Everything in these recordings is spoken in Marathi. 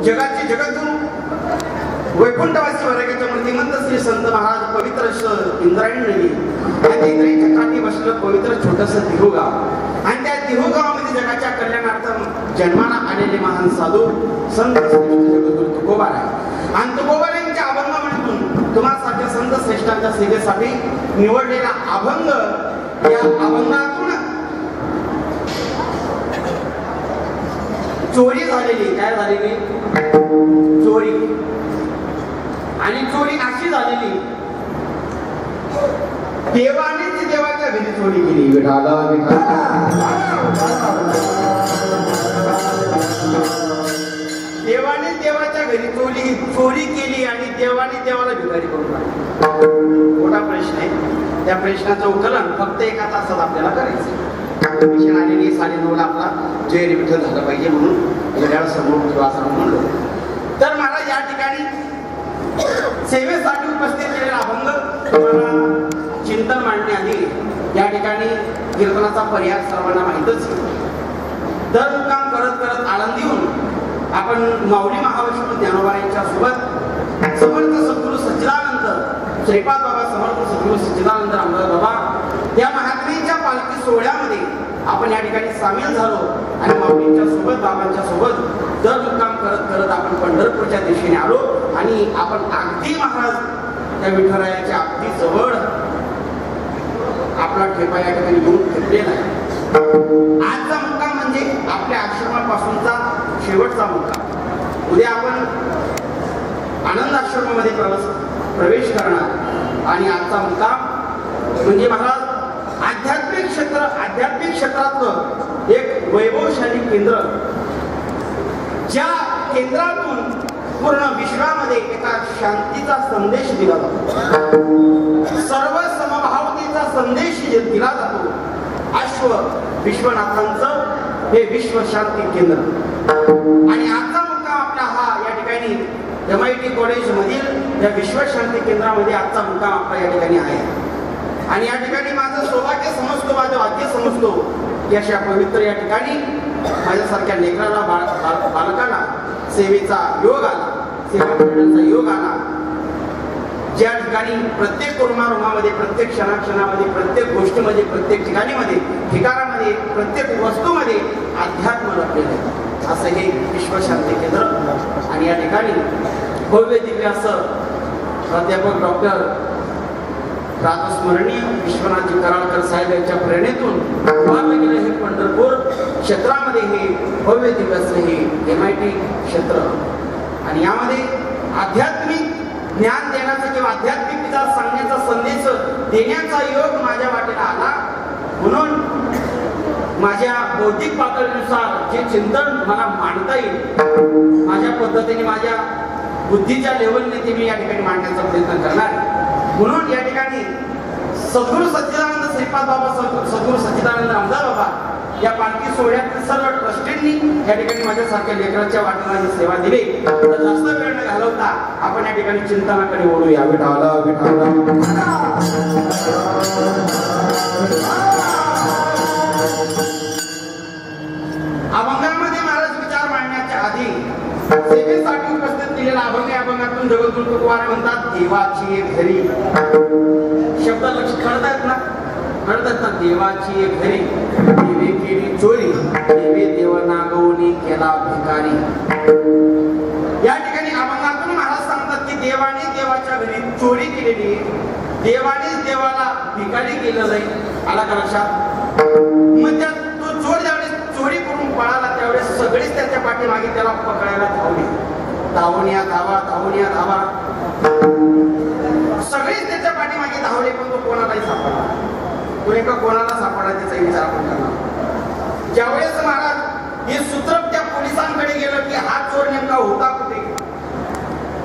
जगाची जगद्गुरु वैकुंठवासी वर्गाच्या मूर्तिमंत श्री संत महाराज पवित्र इंद्रायणी नदी आणि इंद्रायणीच्या काठी बसलेलं पवित्र छोटंसं दिहुगाव आणि त्या दिहुगावामध्ये जगाच्या कल्याणार्थ जन्माला आलेले महान साधू संत जगद्गुरु तुकोबार आहे आणि तुकोबार यांच्या अभंगामधून तुम्हासारख्या संत श्रेष्ठांच्या सेवेसाठी निवडलेला अभंग या अभंगातून चोरी झालेली काय झालेली चोरी आणि चोरी अशी झालेली देवानेच देवाच्या घरी चोरी केली विठाला देवाने देवाच्या घरी चोरी केली आणि देवाने देवाला भिकारी करून टाकली मोठा प्रश्न आहे त्या प्रश्नाचं उत्तरण फक्त एका तासात आपल्याला करायचं मिशन आलेली 9:30 आपला जय विठ्ठल झालं पाहिजे म्हणून घड्याळ समोर किंवा असं म्हणलो तर मला या ठिकाणी सेवेसाठी उपस्थित केलेला अभंग तुम्हाला चिंतन मांडण्याआधी या ठिकाणी कीर्तनाचा पर्याय सर्वांना माहीतच दर मुक्काम करत करत आनंद येऊन आपण माऊली महाविष्णू ज्ञानोबा यांच्या सोबत समर्थ सद्गुरू सच्चिदानंद श्रीपाद बाबा समर्थ सद्गुरू सच्चिदानंद रामदास बाबा या महात्मेच्या पालखी सोहळ्यामध्ये आपण या ठिकाणी सामील झालो आणि माऊलींच्या सोबत बाबांच्या सोबत दर मुक्काम करत करत आपण पंढरपूरच्या दिशेने आलो आणि आपण अगदी महाराज त्या विठ्ठलाच्या अगदी जवळ आपला ठेपा या ठिकाणी येऊन ठेपलेला आहे आजचा मुक्काम म्हणजे आपल्या आश्रमापासूनचा शेवटचा मुक्काम उद्या आपण आनंद आश्रमामध्ये प्रवेश करणार आणि आजचा मुक्काम म्हणजे महाराज आध्यात्मिक क्षेत्रातलं एक वैभवशाली केंद्र ज्या केंद्रातून पूर्ण विश्वामध्ये एका शांतीचा संदेश दिला जातो सर्व समभावतेचा संदेश दिला जातो अश्व विश्वनाथांचं हे विश्व शांती केंद्र आणि आजचा मुक्काम आपला हा या ठिकाणी MIT कॉलेज मधील या विश्व शांती केंद्रामध्ये आजचा मुक्काम आपला या ठिकाणी आहे आणि या ठिकाणी माझं सौभाग्य समजतो माझं भाग्य समजतो की अशा पवित्र या ठिकाणी माझ्यासारख्या लेकराला बालकाला सेवेचा योग आला सेवा करण्याचा योग आला ज्या ठिकाणी प्रत्येक कोरोनामध्ये प्रत्येक क्षणाक्षणामध्ये प्रत्येक गोष्टीमध्ये प्रत्येक ठिकाणामध्ये प्रत्येक वस्तूमध्ये अध्यात्म लपलेलं आहे असं हे विश्वशांती केंद्र आणि या ठिकाणी भव्य दिव्य असं प्राध्यापक डॉक्टर राजस्मरणीय विश्वनाथजी कराळकर साहेब यांच्या प्रेरणेतून उभारलं गेलं हे पंढरपूर क्षेत्रामध्ये हे भव्य दिव्य असं हे MIT क्षेत्र आणि यामध्ये आध्यात्मिक ज्ञान देण्याचा किंवा आध्यात्मिक विचार सांगण्याचा संदेश देण्याचा योग माझ्या वाटेला आला म्हणून माझ्या बौद्धिक पातळीनुसार जे चिंतन मला मांडता येईल माझ्या पद्धतीने माझ्या बुद्धीच्या लेवलने ते मी या ठिकाणी मांडण्याचा प्रयत्न करणार म्हणून या ठिकाणी सद्गुरू सच्चिदानंद श्रीपाद बाबा सद्गुरू सच्चिदानंद रामदास बाबा या पालखी सोहळ्यातील सर्व ट्रस्टींनी या ठिकाणी माझ्यासारख्या लेकरांच्या वाटेला ही सेवा दिली जास्त वेळ न घालवता आपण या ठिकाणी चिंतनाकडे ओढूया विठाला अभंगामध्ये महाराज विचार मांडण्याच्या आधी सेवेसाठी उपस्थित केलेला अभंग या अभंगातून जगद्गुरु तुकोबार म्हणतात देवाची एक घरी शब्द लक्ष कळतात ना देवाची एक घरी देवे केली चोरी देवे देव नागवणी केला भिकारी या ठिकाणी अभंगातून महाराज सांगतात की देवाने देवाच्या घरी चोरी केलेली देवानेच देवाला भिकारी केलं जाईल आला का लक्षात मग त्या तो चोर ज्यावेळेस चोरी करून पळाला त्यावेळेस सगळेच त्याच्या पाठीमागे त्याला पकडायला धावण्या धावा सगळेच त्याच्या पाठीमागे धावले पण तो कोणालाही सापडला तो कोणाला सापडला त्याचा विचार आपण करणार ज्यावेळेस महाराज हे सूत्र त्या पोलिसांकडे गेलं की हा चोर नेमका होता कुठे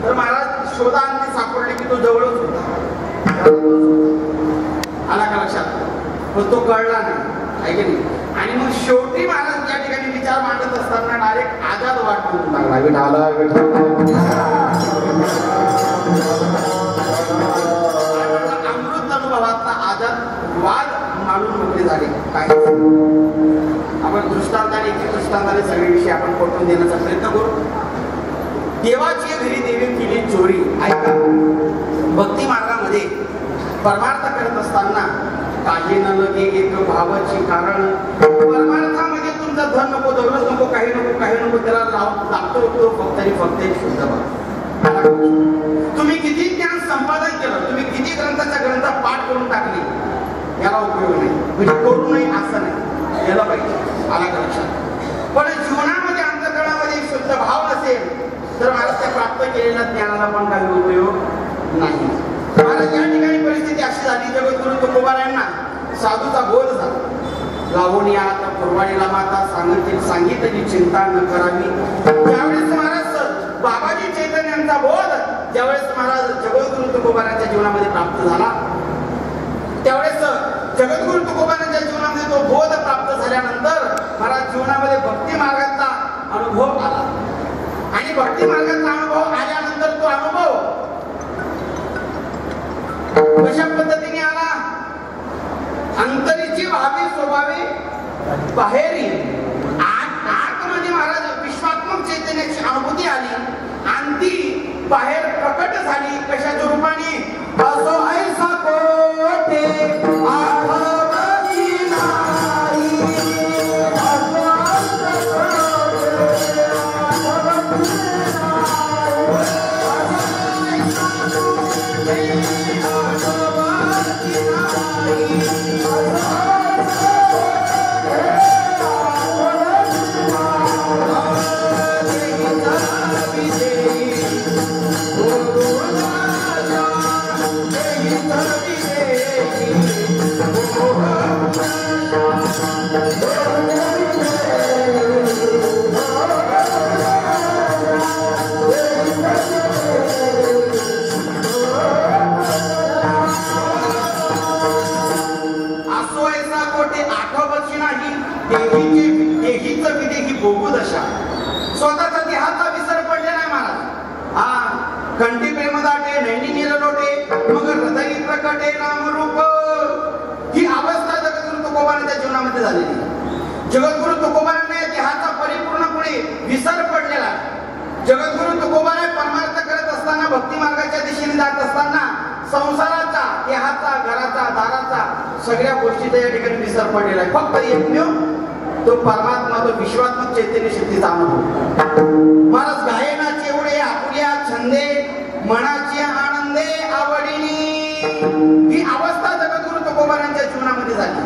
तर महाराज शोधांनी सापडले की तो जवळच होता आला का लक्षात पण तो कळला नाही आहे की नाही आणि मग शेवटी महाराज या ठिकाणी विचार मांडत असताना डायरेक्ट आझाद वाट म्हणून लागला अमृत अनुभवाचा आझाद वाद मानून मोकळे झाले काय आपण दृष्टांताने सगळे विषय आपण पटवून देण्याचा प्रयत्न करू देवाची घरी देवी केली चोरी. ऐका, भक्ती मार्गामध्ये परमार्थ करत असताना काही न लगे एक भावाची कारण. परमार्थामध्ये तुमचा धन नको, दौलत नको, काही नको, काही नको, त्याला लागतो तो फक्त आणि फक्त शुद्ध भाव. तुम्ही किती ज्ञान संपादन केलं, तुम्ही किती ग्रंथाच्या ग्रंथ पाठ करून टाकली, याला उपयोग नाही. म्हणजे करू नये असं नाही, याला पाहिजे, आला का लक्षात. पण जीवनामध्ये अंतःकरणामध्ये शुद्ध भाव नसेल तर महाराज त्या प्राप्त केलेल्या ज्ञानाला पण काही उपयोग नाही. महाराज या ठिकाणी परिस्थिती अशी झाली, जगद्गुरु तुकोबारायांना साधूचा बोध झाला. लावणी आता कुरवाडीला माता सांगितली चिंता न करावी. ज्यावेळेस महाराज बाबाजी चैतन्यांचा बोध ज्यावेळेस महाराज जगद्गुरु तुकोबारांच्या जीवनामध्ये प्राप्त झाला, त्यावेळेस जगद्गुरु तुकोबारांच्या जीवनामध्ये तो बोध प्राप्त झाल्यानंतर महाराज जीवनामध्ये भक्ती मार्गाचा अनुभव आला. आणि भक्ती मार्गाचा अनुभव आल्यानंतर तो अनुभव कशा पद्धतीने आला? अंतरीची व्हावी स्वभावी बाहेरी. आतमध्ये महाराज विश्वात्मक चैतन्याची अनुभूती आली आणि ती बाहेर प्रकट झाली. कशाच्या रूपाने? असो ऐसा कोठे आठवती नाही, स्वतःचा देहाचा विसर पडले नाही महाराज. हा कंठी प्रेम दाटे नैनी नील लोटे मग हृदय प्रकटे नामरूप. ही अवस्था जगद्गुरु तुकोबारांच्या जीवनामध्ये झालेली. जगद्गुरु तुकोबारांना देहाचा परिपूर्णपणे विसर पडलेला. जगद्गुरु तुकोबाराय परमार्थ करत असताना, भक्ती मार्गाच्या दिशेने जात असताना संसाराचा, देहाचा, घराचा, दाराचा, सगळ्या गोष्टीचा या ठिकाणी विसर पडलेला आहे. फक्त एकमेव तो परमात्मा, तो विश्वात्मक चैतन्य शक्तीचा अनुभव. महाराज गायनाचे एवढे आपुल्या छंदे मनाची आनंदे आवडीनी. ही अवस्था जगद्गुरु तुकोबारांच्या जीवनामध्ये झाली.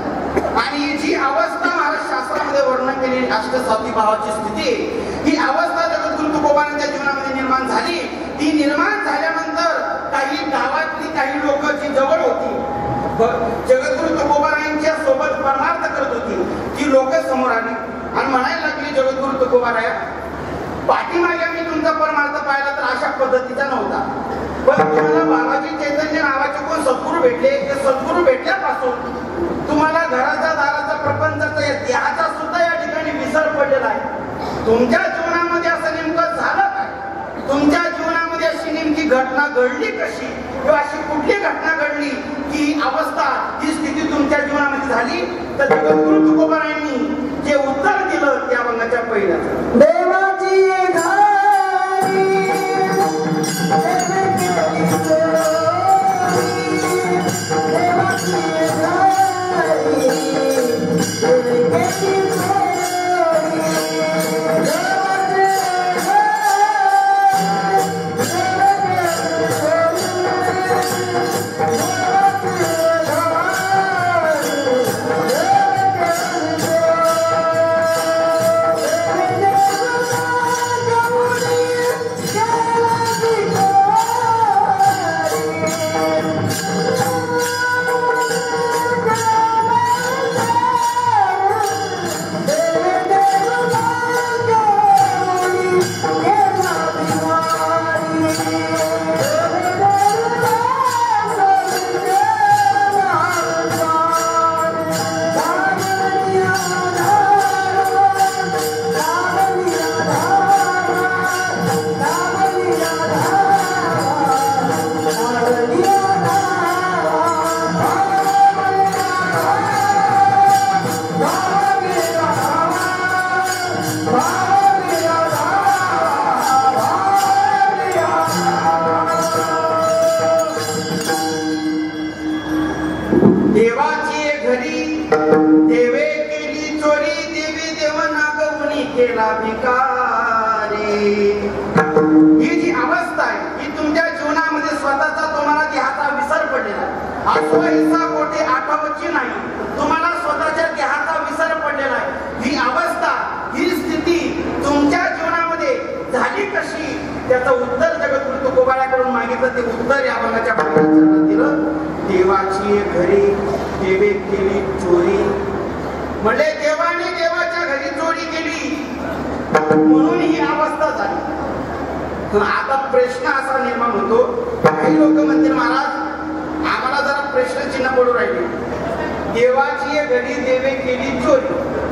आणि जी अवस्था महाराज शास्त्रामध्ये वर्णन केलेली अष्टसात्विक भावाची स्थिती, ही अवस्था जगद्गुरु तुकोबारांच्या जीवनामध्ये निर्माण झाली. ती निर्माण झाल्यानंतर काही गावातली काही लोक जी जवळ होती, जगद्गुरु तुकोबारायांच्या सोबत परमार्थ करत होती, ती लोक समोर आली आणि म्हणायला लागली, जगद्गुरु तुकोबाराया, पाठीमागे मी तुमचा परमार्थ पाहिला तर अशा पद्धतीचा नव्हता, पण तुम्हाला बाबाजी चैतन्य नावाचे कोण सद्गुरू भेटले. ते सद्गुरू भेटल्यापासून तुम्हाला घराचा, दाराचा, प्रपंचाचा, या देहाचा सुद्धा या ठिकाणी विसर पडलेला आहे. तुमच्या जीवनामध्ये असं नेमकं झालं काय? तुमच्या जीवनामध्ये अशी नेमकी घटना घडली कशी, किंवा अशी कुठली घटना घडली की ही अवस्था, ही स्थिती तुमच्या जीवनामध्ये झाली? तर जगद्गुरु तुकोबारायांनी जे उत्तर दिलं त्या अभंगाच्या पहिल्या, देवाची असो हिस्सा कोठे आठवची नाही, तुम्हाला स्वतःच्या देहाचा विसर पडलेला आहे. ही अवस्था, ही स्थिती तुमच्या जीवनामध्ये झाली कशी, त्याचं उत्तर जगद्गुरु तुकोबाराकडून मागितलं. ते उत्तर या भागाच्या चरणात दिलं. देवाची घरी देवे केली चोरी, म्हणजे देवाने देवाच्या घरी चोरी केली म्हणून ही अवस्था झाली. आता प्रश्न असा निर्माण होतो, काही लोक म्हणतील महाराज आम्हाला जरा प्रश्नचिन्ह पडू राहिले. देवाची घरी देवे केली चोरी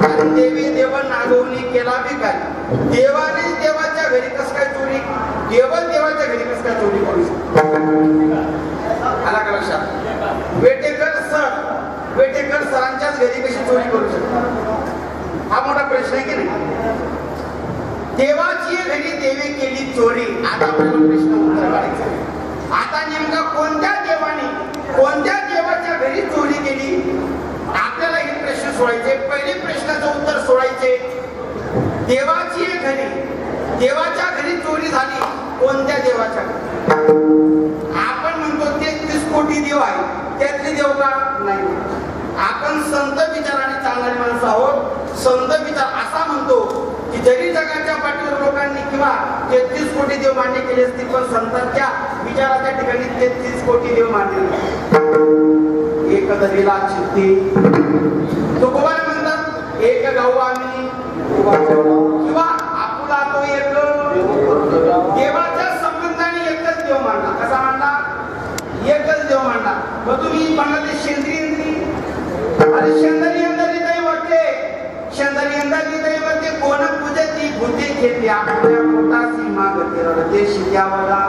आणि देवी देव नागवणी केला भिकारी. देवाने देवाच्या घरी कस काय चोरी, देवल देवाच्या घरी कस काय चोरी करू शकतो? आला का लक्षात? वेटेकर सरांच्याच घरी कशी चोरी करू शकतो? हा मोठा प्रश्न आहे की नाही. देवाची घरी देवे केली चोरी. आता आपल्याला प्रश्न उत्तर काढायचं. आता नेमका कोणत्या देवाने कोणत्या देवाच्या घरी चोरी केली, आपल्याला हे प्रश्न सोडायचे. पहिले प्रश्नाचं उत्तर सोडायचे. देवाची घरी, देवाच्या घरी चोरी झाली कोणत्या देवाच्या? आपण म्हणतो 33 कोटी देव आहे, त्यातले देव का नाही? आपण संत विचाराने चालणारी माणसं आहोत. संत विचार असा म्हणतो की जरी जगाच्या पाठीवर लोकांनी किंवा 33 कोटी देव मान्य केले असतील, पण संतांच्या विचाराच्या ठिकाणी 33 कोटी देव मानले. एक धरीला चित्ती तुकोबाने म्हणतात, एक गाऊ आम्ही किंवा आपुला तो एक. देवाच्या संबंधाने एकच देव मांडला. कसा मांडला? एकच देव मांडला. मग तुम्ही म्हणाले शेंद्री अरे शेंदरी अंदरी दैवते, शेंदरी अंदरी दैवते कोण पूजती भूते घेतली आपल्या मोठा सीमा गती रडते शिद्यावला.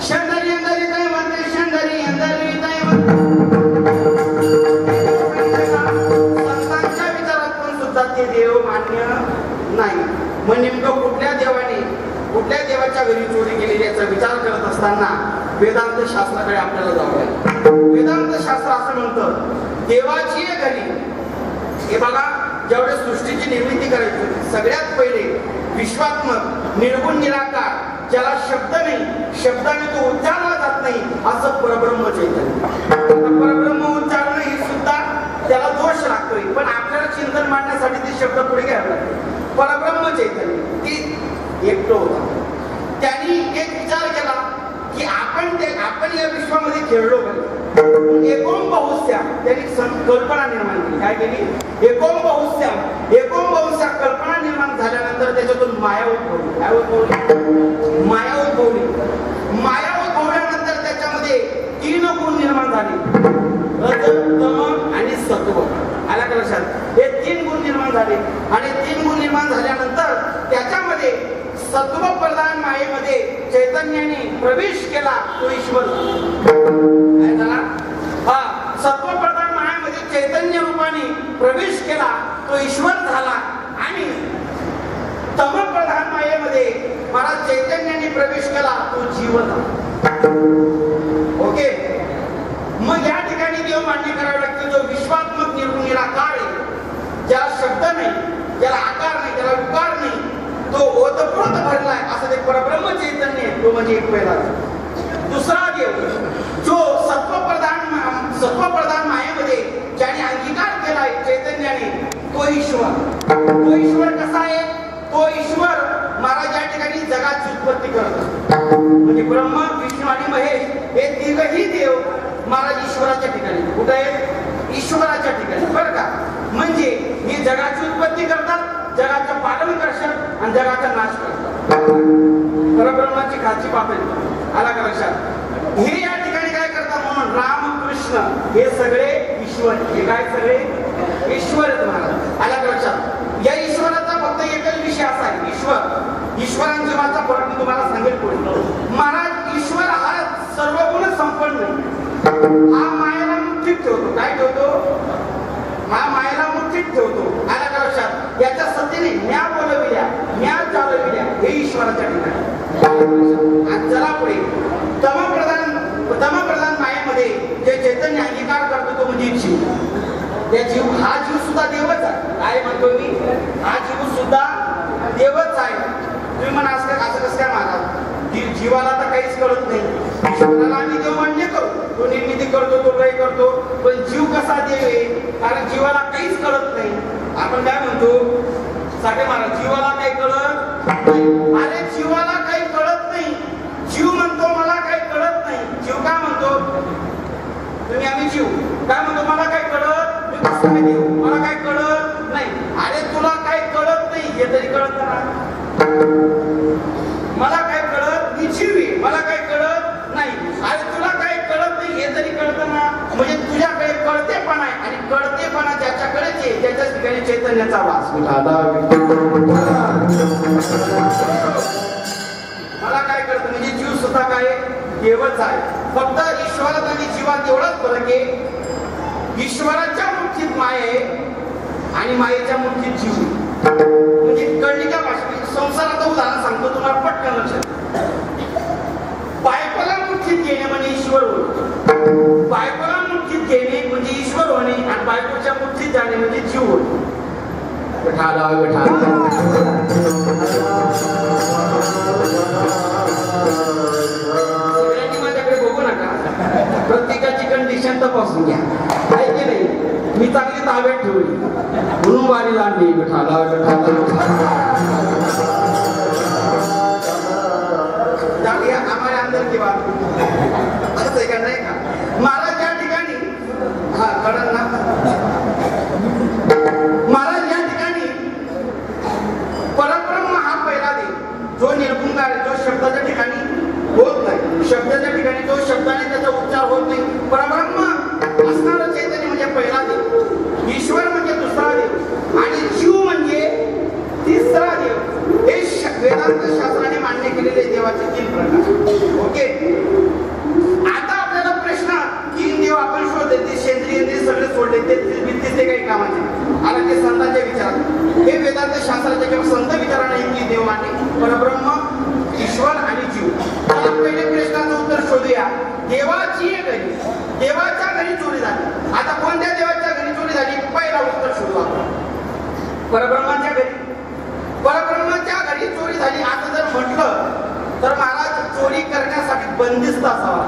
शेंदरी अंदरी दैवते, शेंदरी अंदरी दैवते. संतांच्या विचारात पण सुद्धा ते देव मान्य नाही. मग नेमकं कुठल्या देवाने कुठल्या देवाच्या घरी चोरी केलेली याचा विचार करत असताना वेदांत शास्त्राकडे आपल्याला जावं लागेल. वेदांत शास्त्र असं म्हणतं, देवाची घरी. हे बघा, जेवढे सृष्टीची निर्मिती करायची होती सगळ्यात पहिले विश्वात्मक निर्गुण निराकार, ज्याला शब्द नाही, शब्दाने तो उच्चारला जात नाही, असं परब्रह्म चैतन्य. परब्रह्म उच्चारणं ही सुद्धा त्याला दोष लागतोय, पण आपल्याला चिंतन मांडण्यासाठी ते शब्द पुढे घ्यावे लागते. परब्रह्म चैतन्य ते एकटं होता. त्यांनी एक विचार केला की आपण या विश्वामध्ये खेळलो पाहिजे. एकोम बहुस्या त्यांनी कल्पना निर्माण केली. काय केली? एकोम बहुस्या. एकोम बहुस्या कल्पना निर्माण झाल्यानंतर त्याच्यातून माया उद्भवली. काय उद्भवली? माया उद्भवली. माया उद्भवल्यानंतर त्याच्यामध्ये 3 गुण निर्माण झाले, रज तम आणि सत्व. आला का लक्षात? हे 3 गुण निर्माण झाले आणि 3 गुण निर्माण झाल्यानंतर त्याच्यामध्ये सत्व प्रधान मायेमध्ये चैतन्याने प्रवेश केला, तो ईश्वर काय झाला? हा, सत्व प्रधान मायेमध्ये चैतन्य रूपाने प्रवेश केला, तो ईश्वर झाला. आणि तम प्रधान मायेमध्ये महाराज चैतन्याने प्रवेश केला, तो जीव झाला. ओके. मग या ठिकाणी देव मान्य करावे लागते, जो विश्वात्मक निर्गुण निराकार आहे, ज्याला शब्द नाही, ज्याला आकार नाही, ज्याला विकार नाही, तो ओतप्रोत भरलाय, असं ते परब्रह्म चैतन्य आहे. तो म्हणजे एक पहिला. दुसरा देव जो सत्वप्रधान मायेमध्ये ज्याने अंगीकार केलाय चैतन्याने, तो ईश्वर. तो ईश्वर कसा आहे? तो ईश्वर महाराज या ठिकाणी जगाची उत्पत्ती करत असतो. म्हणजे ब्रह्मा, विष्णू आणि महेश हे तिघही देव महाराज ईश्वराच्या ठिकाणी. कुठे आहेत? ईश्वराच्या ठिकाणी. बरं का? म्हणजे हे जगाची उत्पत्ती करतात, जगाचं पालन करतात आणि जगाचा नाश करतात. परब्रह्माची खाची पातळी. आला का लक्षात? हे या ठिकाणी काय करतात? म्हणून राम कृष्ण हे सगळे ईश्वर. हे काय सगळे ईश्वर महाराज. आला का लक्षात? या ईश्वराचा फक्त एकच विषय असा आहे, ईश्वरांची माझा फरक मी तुम्हाला सांगेल पुढे. महाराज ईश्वर हा सर्व गुण संपन्न नाही. हा मायेला मुठीत ठेवतो. काय ठेवतो? हा मायेला मुठीत ठेवतो. आला का लक्षात? याच्या सत्तेने म्या बोलविल्या, म्या चालविल्या, हे ईश्वराच्या ठिकाणी. आणि चला पुढे. तमप्रधान मायेमध्ये जे चैतन्य अंगीकार करतो तो म्हणजे जीव. त्या जीव, हा जीव सुद्धा देवच आहे. काय म्हणतो मी? हा जीव सुद्धा देवच आहे. तुम्ही म्हणा असं कसं काय महाराज? जीवाला तर काहीच कळत नाही. ईश्वराला आम्ही देव मान्य करू, तो निर्मिती करतो, तो काही करतो, पण जीव कसा देव आहे? कारण जीवाला काहीच कळत नाही. आपण काय म्हणतो साठे महाराज, जीवाला काही कळत नाही. अरे जीवाला काही कळत नाही. जीव म्हणतो मला काही कळत नाही. जीव काय म्हणतो? तुम्ही आम्ही जीव काय म्हणतो? मला काय कळत, मी कसं काय देऊ, मला काय कळत नाही. अरे तुला काय कळत नाही हे तरी कळत ना. मला काय कळत, मी जीव आहे, मला काय कळत नाही. अरे तुला काय कळत नाही हे तरी कळत ना. म्हणजे तुझ्याकडे कळतेपणा आहे आणि कळतेपणा ज्याच्याकडेच आहे त्याच्या ठिकाणी चैतन्याचा वास. मला काय कळतं म्हणजे जीव सुद्धा काय देवच आहे. फक्त ईश्वरात आणि जीवात एवढाच फरक आहे. ईश्वराच्या मुठीत माया आहे आणि मायेच्या मुठीत जीव. म्हणजे कळली का भाषा? संसाराचं उदाहरण सांगतो तुम्हाला पटकन लक्षात. बायकोला मुठीत घेणे म्हणजे ईश्वर होणे. बायकोला मुठीत घेणे म्हणजे ईश्वर होणे आणि बायकोच्या मुठीत जाणे म्हणजे जीव होणे. सगळ्यांनी माझ्याकडे बघू नका. प्रत्येकाची कंडिशन तपासून घ्या. आहे की नाही? मी चांगली ताब्यात ठेवली म्हणून वारीला आणली. आम्हाला अंदर किंवा असं आहे का नाही का? महाराज या ठिकाणी हा कळलं ना. महाराज या ठिकाणी परब्रह्म हा पहिला देव, जो निर्गुणकार, जो शब्दाच्या ठिकाणी होत नाही. शब्दाच्या ठिकाणी जो शब्दाने त्याचा उच्चार होत नाही. परब्रह्म असणारं चैतन्य म्हणजे पहिला देव, ईश्वर म्हणजे दुसरा देव आणि जीव म्हणजे तिसरा देव. हे वेदांत शास्त्राने मान्य केलेले देवाचे 3 प्रकार. ओके. आता आपल्याला प्रश्न 3 देव आपण शोधले, ते सेंद्रिय ते सगळे सोडले, ते काही कामाचे आता ते संतांच्या विचारात. हे वेदांत शास्त्राच्या किंवा संत विचाराने इतकी देव मानले, परब्रह्म, ईश्वर आणि जीव. तर पहिले प्रश्नाचं उत्तर शोधूया. देवाची घरी, देवाच्या घरी चोरी झाली. आता कोणत्या देवाच्या घरी चोरी झाली? पहिला उत्तर शोधू आपण. परब्रह्माच्या घरी. परब्रह्माच्या घरी चोरी झाली असं जर म्हटलं तर महाराज चोरी करण्यासाठी बंदिस्त असावा.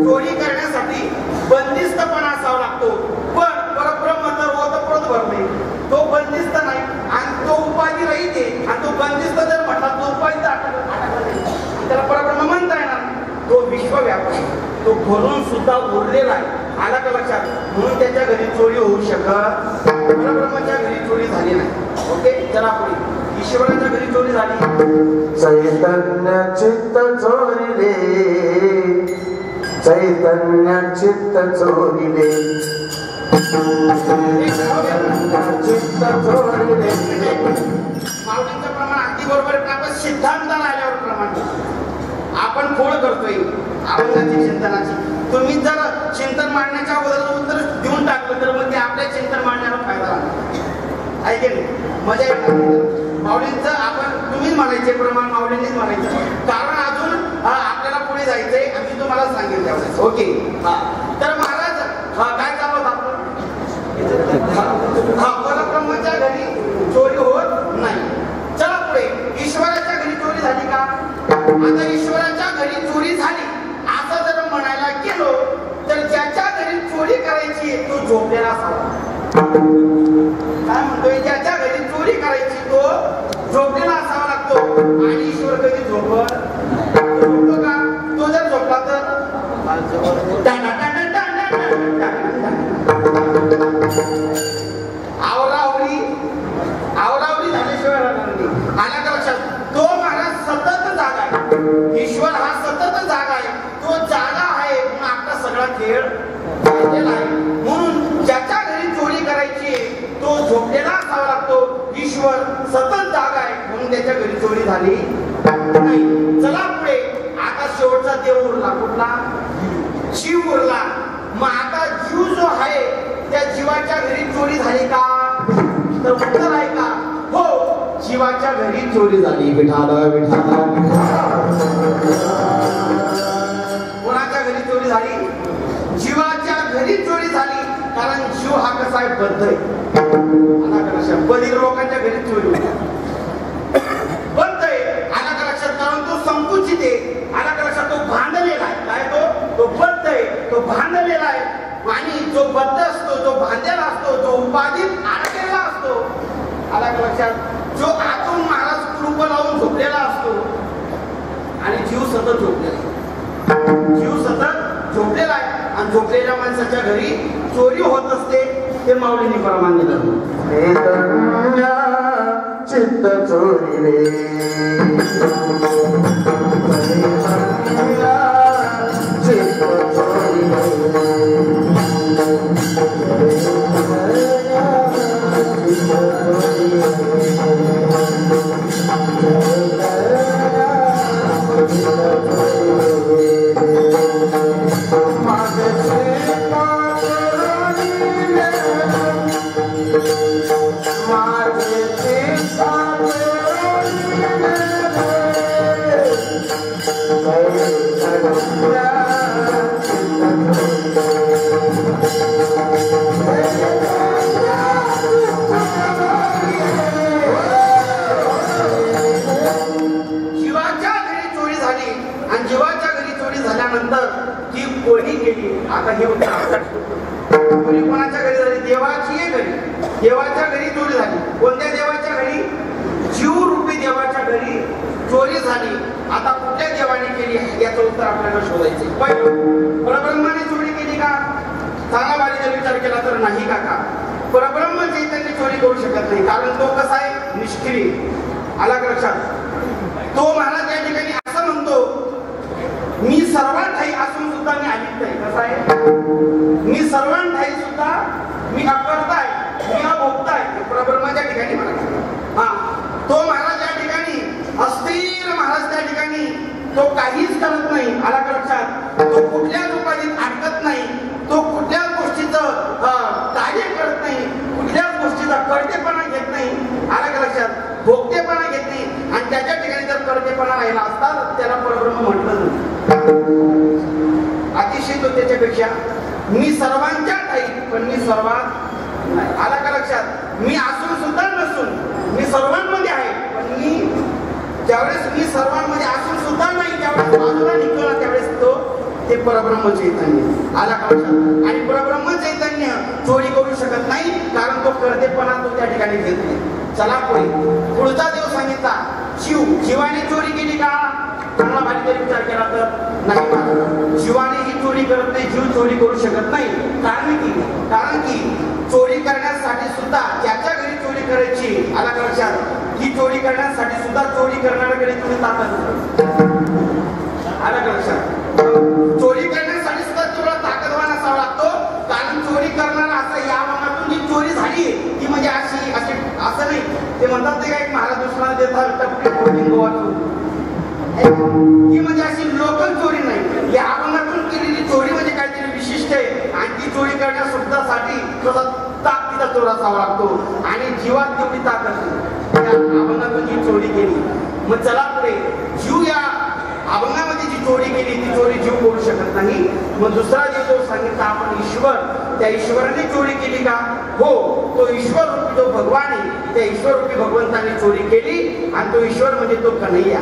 चोरी करण्यासाठी बंदिस्तपणा असावा लागतो. पण परब्रह्म तर ओतप्रोत भरते, तो बंदिस्त नाही आणि तो उपाधी रहित आहे. आणि तो बंदिस्त जर म्हटला तो उपाधी त्याला परब्रह्म म्हणता येणार. तो विश्वव्यापी, तो भरून सुद्धा उरलेला आहे. आला का लक्षात? म्हणून त्याच्या घरी चोरी होऊ शकत, परब्रह्माच्या घरी चोरी झाली नाही. ओके. चला पुढे. ईश्वराच्या घरी चोरी झाली. चैतन्य चित्त चोरिले, चैतन्य चित्त चोरिले, चित्त चोरिले. माऊलींचं प्रमाण अगदी बरोबर आहे. आपण सिद्धांताला आल्यावर प्रमाण आपण फोड करतोय अभंगाची, चिंतनाची. तुम्ही जर चिंतन मांडण्याच्या अगोदर उत्तर देऊन टाकलं तर मग ते आपल्या चिंतन मांडण्याला फायदा लागतो. ऐके नाही मजा येणार. माऊलींचं आपण तुम्हीच म्हणायचे प्रमाण, माऊलींनीच म्हणायचं. कारण अजून आपल्याला पुढे जायचंय आम्ही तुम्हाला सांगेल त्यावेळेस. ओके. तर महाराज काय चालू होतं आपण? परब्रह्माच्या घरी चोरी होत नाही. चला पुढे. ईश्वराच्या घरी चोरी झाली का? आता ईश्वराच्या घरी चोरी झाली असं जर म्हणायला गेलो तर ज्याच्या घरी चोरी करायची तो झोपलेला असावा. काय म्हणतोय? ज्याच्या घरी चोरी करायची तो झोपलेला असावा लागतो. आणि ईश्वर कधी झोपत? झोपतो का? तो जर झोपला तर आवरावरी आवरावरी झाल्याशिवाय राहणार नाही. आल्या का लक्षात? तो महाराज सतत जागा आहे. ईश्वर हा सतत जागा आहे. तो जागा आहे म्हणून आपला सगळा खेळ झालेला आहे. म्हणून ज्याच्या घरी चोरी करायची तो झोपलेला असावा लागतो. ईश्वर सतत जागा आहे म्हणून त्याच्या घरी चोरी झाली नाही. चला पुढे. आता शेवटचा देव उरला. कुठला? जीव उरला. मग आता जीव जो आहे त्या जीवाच्या घरी चोरी झाली का? तर उत्तर आहे का? हो, जीवाच्या घरी चोरी झाली. विठाला विठाला. कोणाच्या घरी चोरी झाली? जीवाच्या घरी चोरी झाली. कारण जीव हा कसा आहे? बद्ध आहे. बधीर लोकांच्या घरी चोरी होती. बद्ध आहे. आला का लक्षात? कारण तो संकुचित आहे. आला का लक्षात? तो भान उपाधीत अडकलेला असतो. आला का लक्षात? जो आतून महाराज कुरूप लावून झोपलेला असतो आणि जीव सतत झोपलेला आहे आणि झोपलेल्या माणसाच्या घरी चोरी होत असते. ते माऊलींनी परमान्य धरलं. चित्त चोरिले चित्त आता हे चोरी कोणाच्या घरी झाली? देवाची घरी. देवाच्या घरी चोरी झाली. कोणत्या देवाच्या घरी? जीव रूपी देवाच्या घरी चोरी झाली. आता कुठल्या देवाने केली याचं उत्तर आपल्याला शोधायचे. पहिलं, परब्रह्माने चोरी केली का? चांगला बारीचा विचार केला तर नाही काका. परब्रह्म चैतन्य चोरी करू शकत नाही, कारण तो कसा आहे? निष्क्रिय. आला का लक्षात? तो महाराज या ठिकाणी असं म्हणतो, मी सर्वांठाई असून सुद्धा मी अलिप्त आहे. कसा आहे? मी सर्वांठाई सुद्धा मी अकर्ता आहे, मी अभोक्ता आहे. परब्रह्माच्या ठिकाणी म्हणा. हा, तो महाराज या ठिकाणी अस्थिर महाराज त्या ठिकाणी तो काहीच करत नाही. आला का लक्षात? तो कुठल्याच उपाधीत अडकत नाही, तो कुठल्याच गोष्टीचं कार्य करत नाही, कुठल्याच गोष्टीचा कर्तेपणा घेत नाही. आला का लक्षात? भोगतेपणा घेत नाही. आणि त्याच्या ठिकाणी जर कर्तेपणा राहिला असता तर त्याला परब्रह्म म्हटलं नाही. अतिशय तो त्याच्यापेक्षा मी सर्वांच्या ठाई पण मी सर्वात नाही. आला का लक्षात? मी असून सुद्धा नसून मी सर्वांमध्ये आहे, पण मी ज्यावेळेस मी सर्वांमध्ये असून सुद्धा नाही, ज्यावेळेस बाजूला निघतो ना त्यावेळेस तो ते परब्रह्म चैतन्य. आला का लक्षात? आणि परब्रह्म चैतन्य चोरी करू शकत नाही, कारण तो कर्तेपणा तो त्या ठिकाणी घेत नाही. चला पुढचा देव सांगितला शिवाने चोरी केली का? चांगला बारीक विचार केला तर नाही. शिवाने ही चोरी करत नाही, जीव चोरी करू शकत नाही. कारण की चोरी करण्यासाठी सुद्धा ज्याच्या घरी चोरी करायची, आला का लक्षात? ही चोरी करण्यासाठी सुद्धा चोरी करणाऱ्याकडे तुम्ही ताकद. आला का लक्षात? चोरी करण्यासाठी सुद्धा तुला ताकदवान असावा लागतो, कारण चोरी करणारा असं या मनातून जी चोरी झाली ती म्हणजे अशी अशी असं नाही. ते म्हणतात ते काय महाराज दुश्मनाला देतात ती म्हणजे अशी लोकल चोरी नाही. या मनातून केलेली चोरी म्हणजे काहीतरी विशिष्ट आहे. आणि ती चोरी करण्यासाठी ताकदीचा चोर असावा लागतो. आणि जीवात तेवढी ताकद त्या अभंगातून जी चोरी केली. मग चला पुढे, जीव या अभंगामध्ये जी चोरी केली ती चोरी जीव करू शकत नाही. मग दुसरा जे जो सांगितला आपण ईश्वर, त्या ईश्वराने चोरी केली का? हो, तो ईश्वर रूपी जो भगवान आहे, त्या ईश्वर रूपी भगवंताने चोरी केली. आणि तो ईश्वर म्हणजे तो कन्हैया,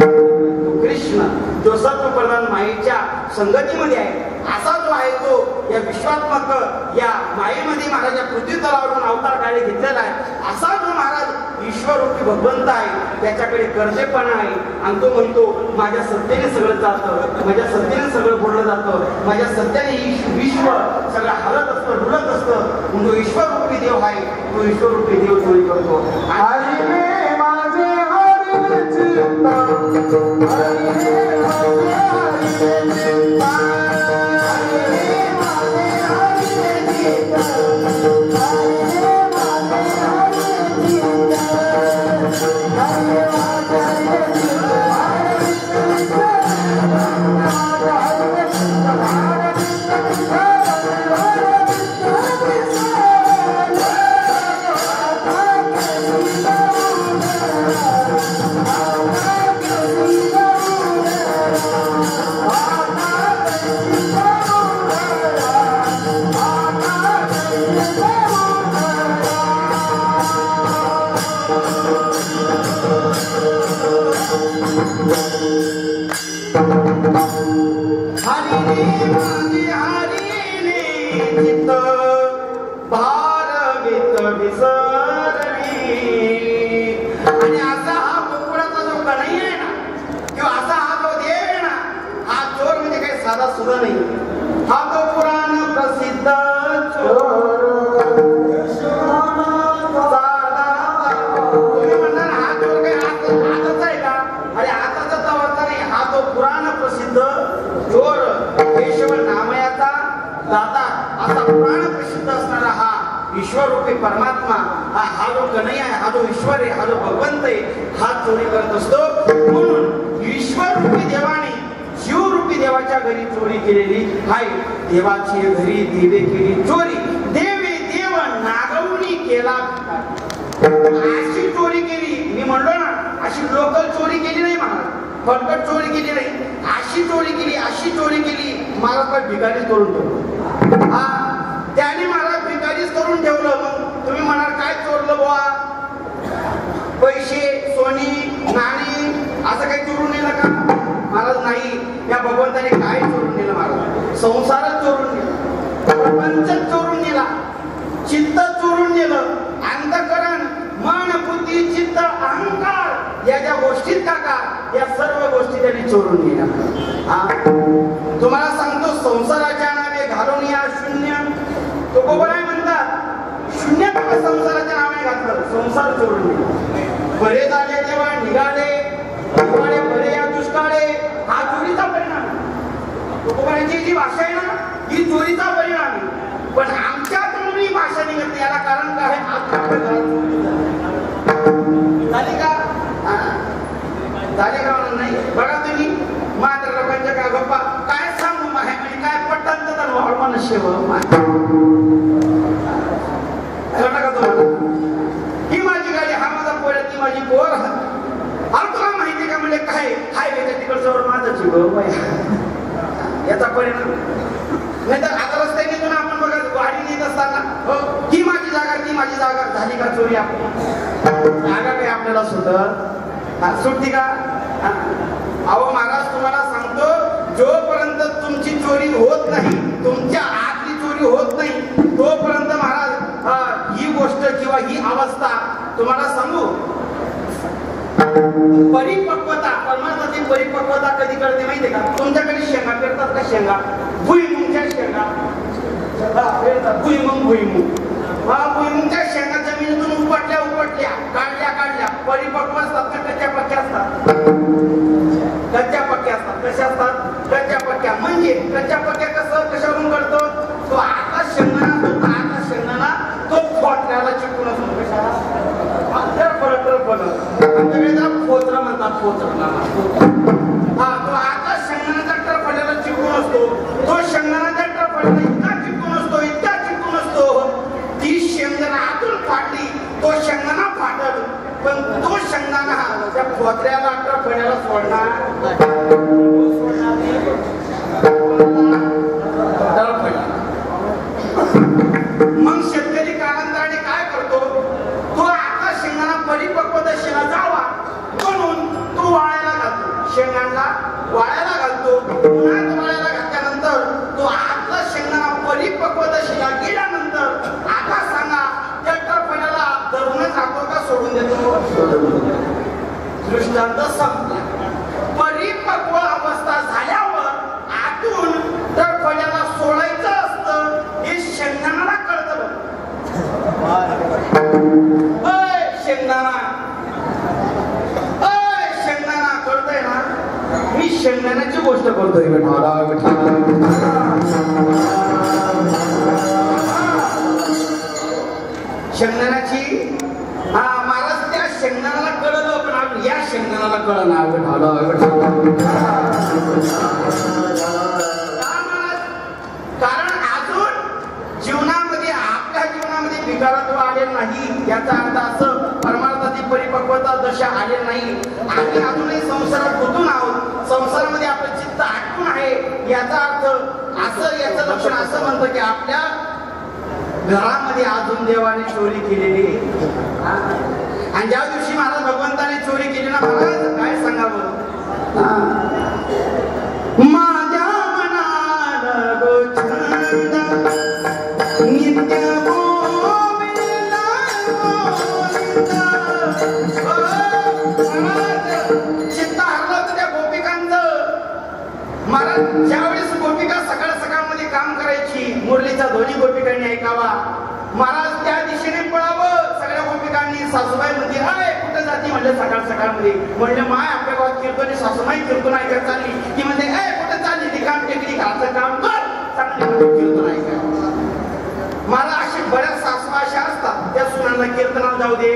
तो कृष्ण, जो सत्वप्रधान मायेच्या संगतीमध्ये आहे. असा जो आहे तो या विश्वात्मक या मायेमध्ये महाराज पृथ्वी तलावरून अवतार कार्य घेतलेला आहे. असा जो महाराज ईश्वर रूपी भगवंत आहे, त्याच्याकडे कर्तेपणा आहे. आणि तो म्हणतो माझ्या सत्तेने सगळं चालतं, माझ्या सत्तेने सगळं बोललं जातं, माझ्या सत्तेने विश्व सगळं हलत असतं, डुलत असतं. तो ईश्वर रूपी देव आहे, तो ईश्वर रूपी देव चोरी करतो. हरिने चित्त भारवे विसरली. आणि असा हा गोकुळाचा जो कन्हैया आहे ना, किंवा असा हा जो देव आहे ना, हा चोर म्हणजे काही साधा सुद्धा नाही. हा तो पुराण प्रसिद्ध चोर. तुम्ही म्हणणार हा चोर काही आताचा आहे का? अरे आताचा तवाचा नाही, हा तो पुराण प्रसिद्ध चोर, केशव नामयाचा दाता, असा पुराण प्रसिद्ध असणारा हा ईश्वरूपी परमात्मा, हा जो कन्हैया आहे, हा जो ईश्वर आहे, हा जो भगवंत आहे, हा चोरी करत असतो. म्हणून ईश्वरूपी देवाने जीवरूपी देवाच्या घरी चोरी केलेली आहे. देवाची घरी देवे केली चोरी, देवे देव नागवणी केला. अशी चोरी केली, मी म्हणलो ना, अशी लोकल चोरी केली नाही, महाराज फटकट चोरी केली नाही, अशी चोरी केली, अशी चोरी केली. महाराज पण भिकारीच करून ठेवलं. हा त्याने महाराज भिकारीच करून ठेवलं. मग तुम्ही म्हणाल काय चोरलं बुवा? पैसे, सोनी, नाणी असं काही चोरून नेलं का? महाराज नाही. या भगवंताने काय चोरून नेलं महाराज? संसारच चोरून नेला, प्रपंचच चोरून नेला, चित्त चोरून नेलं, अंतःकरण, मन, बुद्धी, चित्त, अहंकार या ज्या गोष्टीत काका, या सर्व गोष्टी त्यांनी चोरून नेल्या. तुम्हाला सांगतो, संसाराच्या नावे घालून या शून्य, तो कोणाला म्हणतात शून्य, संसाराच्या नावे घातलं, संसार चोरून नेला. बरे झाले तेव्हा निघाले, बरे या दुष्काळे, हा चोरीचा परिणाम. तुकोबारांची जी भाषा आहे ना, ही चोरीचा परिणाम आहे. पण आमच्या तोंडून ही भाषा निघत, याला कारण काय? झाले का? झाले का? नाही बघा तुम्ही मात्र लोकांच्या काय गप्पा काय सांगू माहे, म्हणजे काय पट्टांत तर हळमान शेव का तुम्हाला? ही माझी गाडी, हा माझा पोर, ती माझी पोर. अरे तुला माहिती का? म्हणजे काय हायवेच्या तिकडच्यावर माझं जीव याचा परिणाम. नाही तर आता रस्त्याने येतो ना आपण, बघा गाडी नेत असताना, ही माझी जागा, ती माझी जागा. झाली का चोरी? आपण जागा काही आपल्याला सुटती का? अहो महाराज, तुम्हाला सांगतो, जोपर्यंत तुमची चोरी होत नाही, तुमच्या आतली चोरी होत नाही, तोपर्यंत महाराज ही गोष्ट किंवा ही अवस्था तुम्हाला सांगू, परिपक्वता, परमार्थाची परिपक्वता कधी कळते माहितीये का? तुमच्याकडे शेंगा पेरतात का? शेंगा, भुईमुंगच्या शेंगा पेरतात, भुईमुंग. भुईमुंगच्या शेंगा जमिनीतून उपटल्या, काढल्या, परिपक्व असतात का कच्च्या पक्क्या असतात? कच्च्या पक्क्या असतात. कशा असतात? कच्च्या पक्क्या. म्हणजे कच्च्या पक्क्या कशावरून करतो? तो आता शेंगदाणा तो फोटल्याला चिकून असतो. कशाला? आमच्याकडे त्याला फोचरा म्हणतात, फोचरा. तो आता शेंगदाण्याचा टरफल्याला चिकून असतो. तो शेंगदाण्याच्या टरफल्याला इतका चिकून असतो, ती शेंगदाणा आतून फाटली, तो शेंगदाणा फाटल, पण तो शेंगदाणा त्या फोचऱ्याला टरफल्याला सोडणार. मग शेतकरी कालांतराने काय करतो? तो आता शेंगदाणा परिपक्व दशेला जावा म्हणून तो वाळायला घालतो, शेंगांना वाळायला घालतो. उन्हात वाळायला घातल्यानंतर तो आतला शेंगदाणा परिपक्व दशेला गेल्यानंतर आता सांगा, त्या टरफल्याला धरूनच राहतो का सोडून देतो? दृष्टांत संपला. परिपक्व अवस्था झाल्यावर आतून टरफल्याला सोडायचं असतं, हे शेंगदाण्याला कळतं. शेंगदाणा कळतंय ना? मी शेंगदाण्याची गोष्ट करतोय शेंगदाण्याची. महाराज त्या शेंगदाण्याला कळलं, पण या शेंगदाण्याला कळलं. कारण अजून जीवनामध्ये, आपल्या जीवनामध्ये विकारात्व आलेलं नाही. याचा अर्थ असं, परमार्थाची परिपक्वता दशा आलेली नाही. आम्ही अजूनही संसारात गुंतून आहोत, संसारामध्ये आपलं चित्त अटकून आहे. याचा अर्थ असं, याचं लक्षण असं म्हणतं की आपल्या घरामध्ये अजून देवाने चोरी केलेली. आणि ज्या दिवशी महाराज भगवंताने चोरी केली ना, महाराज काय सांगावं? माझ्या मनाला गोछंद नित्य गोविंदा ज्यावेळेस गोपिका सकाळ सकाळमध्ये काम करायची, मुरलीचा ध्वनी गोपिकांनी ऐकावा. महाराज त्या दिशेने पळावं. सगळ्या गोपिकांनी सासूबाई म्हणजे अय कुठं जाती म्हणलं सकाळ सकाळमध्ये. म्हणलं माय आपल्या गावात कीर्तन, सासूबाई कीर्तन ऐकत चालली. ती म्हणते ए कुठं चालली, ती काम टेकडी घराचं काम कर, चांगली कीर्तन ऐकायला. मला अशी बऱ्याच सासू अशा असतात त्या सुनांना कीर्तनाला जाऊ दे,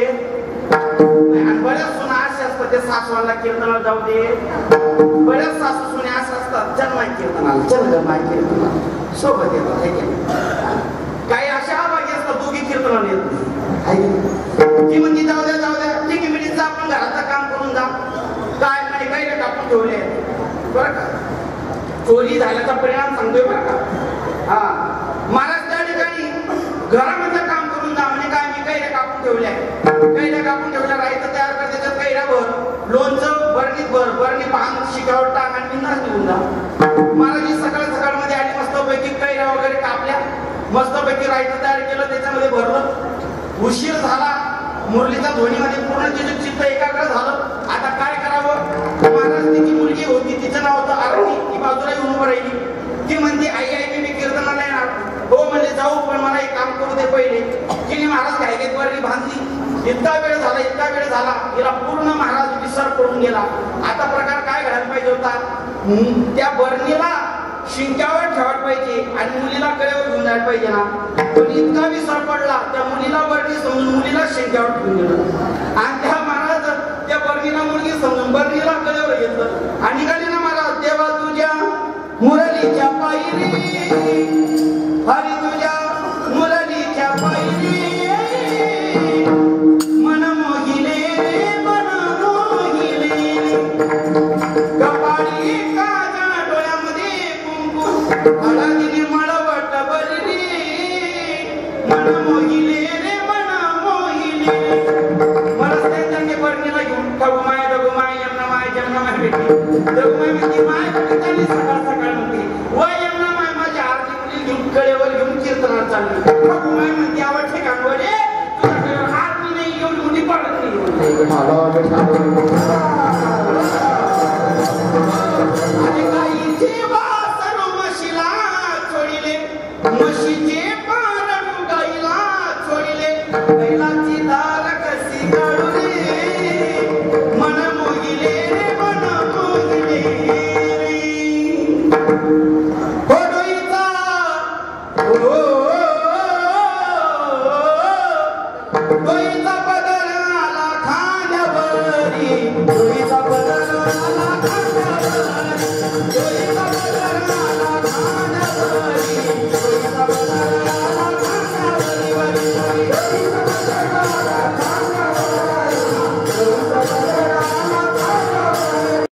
आणि बऱ्याच सुना अशा असतात त्या सासूला कीर्तनाला जाऊ दे. बऱ्याच सासू सुने अशा असतात जन्माय कीर्तनाला, जन्माय कीर्तनाला सोबत येतात. काही अशा आवाजी असतात दोघी कीर्तनाला येत नाही. ती म्हणते जाऊ द्या जाऊ द्या, ठीक आहे म्हणजे आपण घराचं काम करून जा. काय म्हणजे काही नाही कापून ठेवले बरं का, चोरी झाल्याचा परिणाम सांगतोय बरं का. हा महाराज त्या ठिकाणी घरामध्ये काम करून जा म्हणजे काय, मी कैऱ्या कापून ठेवल्या, कैऱ्या कापून ठेवल्या, राहायचं तयार कर, त्याच्यात कैऱ्यावर लोणचं बरणीत भर, बरणी पान शिकावर टाक आणि बिंदास निघून जा. महाराज सकाळ सकाळ मध्ये आली, मस्तपैकी कैऱ्या वगैरे कापल्या, मस्तपैकी राहायचं तयार केलं, त्याच्यामध्ये भरलं. उशीर झाला, मुरलीचा ध्वनीमध्ये पूर्ण तिचं चित्त एकाग्र झालं. आता काय करावं. महाराज तिची मुलगी होती, तिचं नाव होतं आरती, ती बाजूला येऊन उभं राहिली. ती म्हणते आई आई मी कीर्तनाला येणार. हो म्हणले जाऊ, पण मला एक काम करू दे पहिले. तिने महाराज घाईघाईत बरणी बांधली. इतका वेळ झाला, हिला पूर्ण महाराज विसर पडून गेला. आता प्रकार काय घडायला पाहिजे होता, त्या बरणीला शिंक्यावर ठेवायला पाहिजे आणि मुलीला कळेवर घेऊन जायला पाहिजे ना. पण इतका विसर पडला, त्या मुलीला बरणी समजून मुलीला शिंक्यावर ठेवून गेलं. आणि त्या महाराज त्या बरणीला मुलगी समजून बरणीला कळेवर घेतलं आणि निघाली ना महाराज. देवा तुझ्या मुरलीच्या पायरी, हरी तुझ्या मुरलीच्या पायरी, मन मोहिले रे मन मोहिले, कपाळी काजा डोळ्यामध्ये कुंकू, हळदीने मळवट बरली, मन मोहिले रे मन मोहिले. मला त्यांच्या बरणीला घेऊन ठगुमाय दगुमाय यमनामाय जमनामाय भेटली. दगुमाय म्हणजे माय भेटली सकाळ सकाळ म्हणते, व यमनामाय माझी आरती मुली घेऊन कळेवर घेऊन कीर्तनाला चालली. ठगुमाय म्हणते आवड ठिकाणवर तुझ्याकडे आरती नाही, एवढी मोठी पडत नाही.